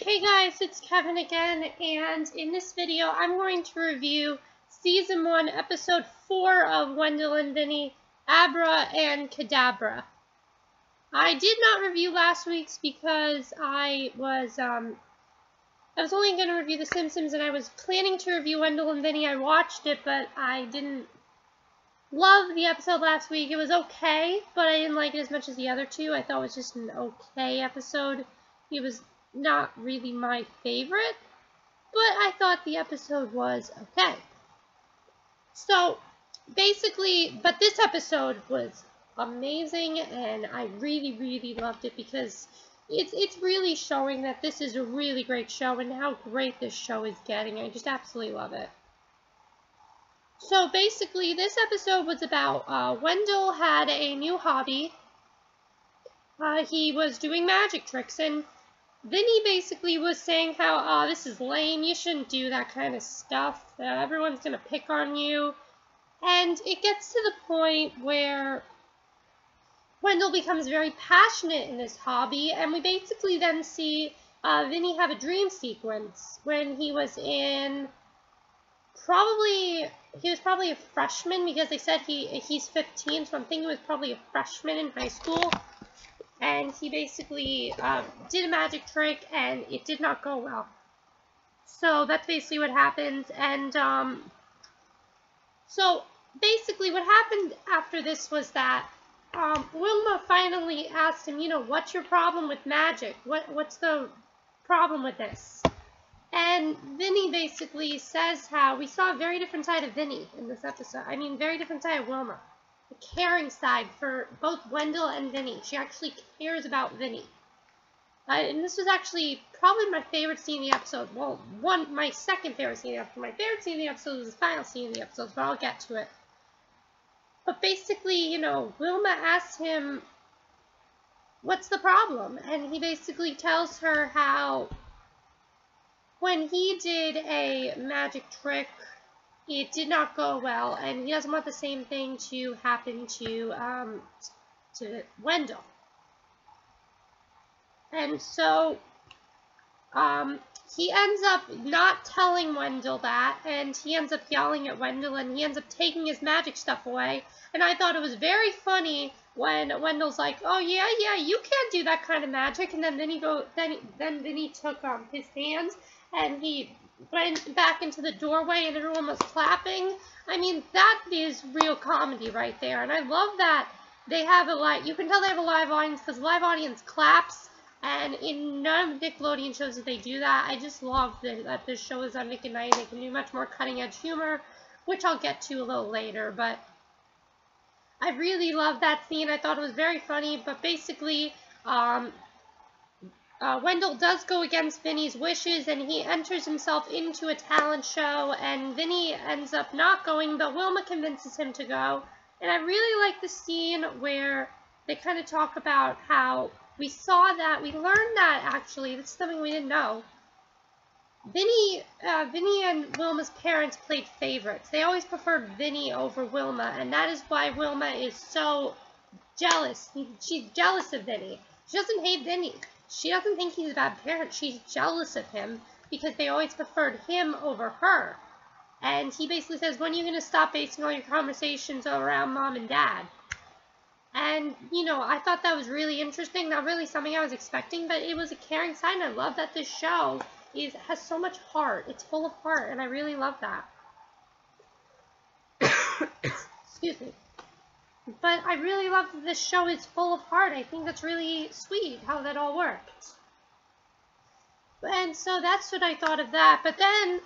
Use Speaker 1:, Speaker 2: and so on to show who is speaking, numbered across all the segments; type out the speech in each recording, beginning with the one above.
Speaker 1: Hey guys, it's Kevin again, and in this video I'm going to review Season 1, Episode 4 of Wendall and Vinnie, Abra and Cadabra. I did not review last week's because I was only going to review The Simpsons, and I was planning to review Wendall and Vinnie. I watched it, but I didn't love the episode last week. It was okay, but I didn't like it as much as the other two. I thought it was just an okay episode. It was not really my favorite, but I thought the episode was okay. So basically, but this episode was amazing, and I really loved it because it's really showing that this is a really great show and how great this show is getting. I just absolutely love it. So basically, this episode was about Wendall had a new hobby. He was doing magic tricks, and Vinnie basically was saying how, this is lame, you shouldn't do that kind of stuff, everyone's going to pick on you. And it gets to the point where Wendall becomes very passionate in this hobby, and we basically then see Vinnie have a dream sequence when he was probably a freshman, because they said he's 15, so I'm thinking he was probably a freshman in high school. And he basically did a magic trick, and it did not go well. So that's basically what happened. And so basically what happened after this was that Wilma finally asked him, what's your problem with magic? What's the problem with this? And Vinnie basically says how we saw a very different side of Vinnie in this episode. I mean, very different side of Wilma. The caring side for both Wendall and Vinnie. She actually cares about Vinnie. And this was actually probably my favorite scene in the episode. Well, my second favorite scene in the episode. My favorite scene in the episode was the final scene in the episode, but I'll get to it. But basically, Wilma asks him, what's the problem? And he basically tells her how when he did a magic trick, it did not go well, and he doesn't want the same thing to happen to Wendall. And so he ends up not telling Wendall that, and he ends up yelling at Wendall, and he ends up taking his magic stuff away. And I thought it was very funny when Wendall's like, "Oh yeah, you can't do that kind of magic," and then Vinnie took his hands and he went back into the doorway and everyone was clapping. I mean, that is real comedy right there. And I love that they have you can tell they have a live audience because the live audience claps. And in none of the Nickelodeon shows that they do that. I just love that this show is on Nick and Night. They can do much more cutting edge humor, which I'll get to a little later. But I really love that scene. I thought it was very funny. But basically, Wendall does go against Vinnie's wishes, and he enters himself into a talent show, and Vinnie ends up not going, but Wilma convinces him to go. And I really like the scene where they kind of talk about how we learned that, actually, this is something we didn't know. Vinnie and Wilma's parents played favorites. They always preferred Vinnie over Wilma, and that is why Wilma is so jealous. She's jealous of Vinnie. She doesn't hate Vinnie. She doesn't think he's a bad parent. She's jealous of him because they always preferred him over her. And he basically says, when are you going to stop basing all your conversations around mom and dad? And, I thought that was really interesting. Not really something I was expecting, but it was a caring side. And I love that this show has so much heart. It's full of heart, and I really love that. Excuse me. But I really love that this show is full of heart. I think that's really sweet how that all worked. And so that's what I thought of that. But then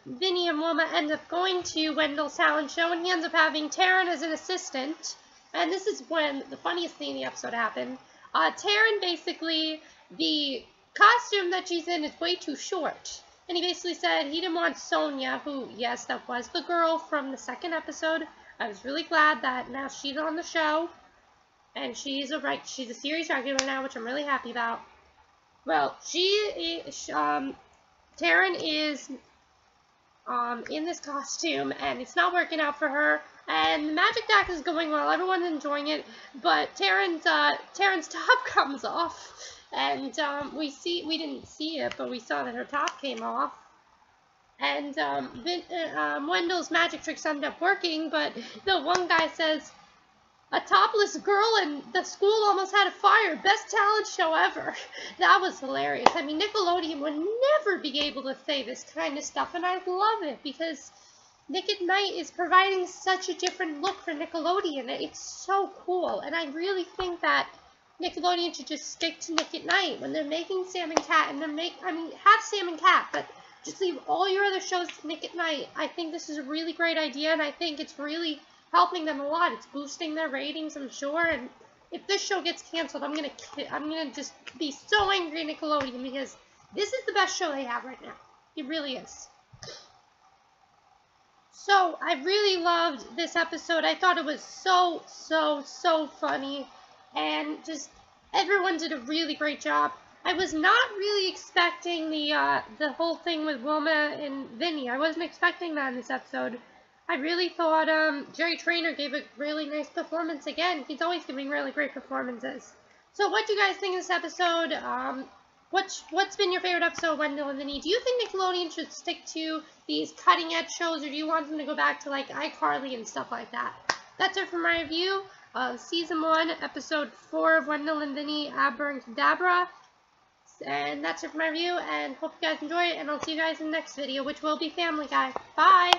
Speaker 1: Vinnie and Wilma end up going to Wendall's talent show, and he ends up having Taryn as an assistant. And this is when the funniest thing in the episode happened. Taryn, basically, the costume that she's in is way too short. And he basically said he didn't want Sonia, who, yes, that was the girl from the second episode. I was really glad that now she's on the show, and she's a series regular now, which I'm really happy about. Well, Taryn is in this costume, and it's not working out for her. And the magic act is going well. Everyone's enjoying it, but Taryn's top comes off, and we didn't see it, but we saw that her top came off. And Wendall's magic tricks ended up working, but the one guy says, "A topless girl and the school almost had a fire. Best talent show ever." That was hilarious. I mean, Nickelodeon would never be able to say this kind of stuff, and I love it because Nick at Night is providing such a different look for Nickelodeon. It's so cool, and I really think that Nickelodeon should just stick to Nick at Night when they're making Sam and Cat, and have Sam and Cat, but just leave all your other shows to Nick at Night. I think this is a really great idea, and I think it's really helping them a lot. It's boosting their ratings, I'm sure, and if this show gets canceled, I'm gonna just be so angry at Nickelodeon because this is the best show they have right now. It really is. So, I really loved this episode. I thought it was so funny, and just everyone did a really great job. I was not really expecting the whole thing with Wilma and Vinnie. I wasn't expecting that in this episode. I really thought Jerry Trainer gave a really nice performance again. He's always giving really great performances. So what do you guys think of this episode? What's been your favorite episode of Wendall and Vinnie? Do you think Nickelodeon should stick to these cutting-edge shows, or do you want them to go back to like iCarly and stuff like that? That's it for my review of Season 1, Episode 4 of Wendall and Vinnie, Abra and Cadabra. And that's it for my review, and hope you guys enjoy it, and I'll see you guys in the next video, which will be Family Guy. Bye!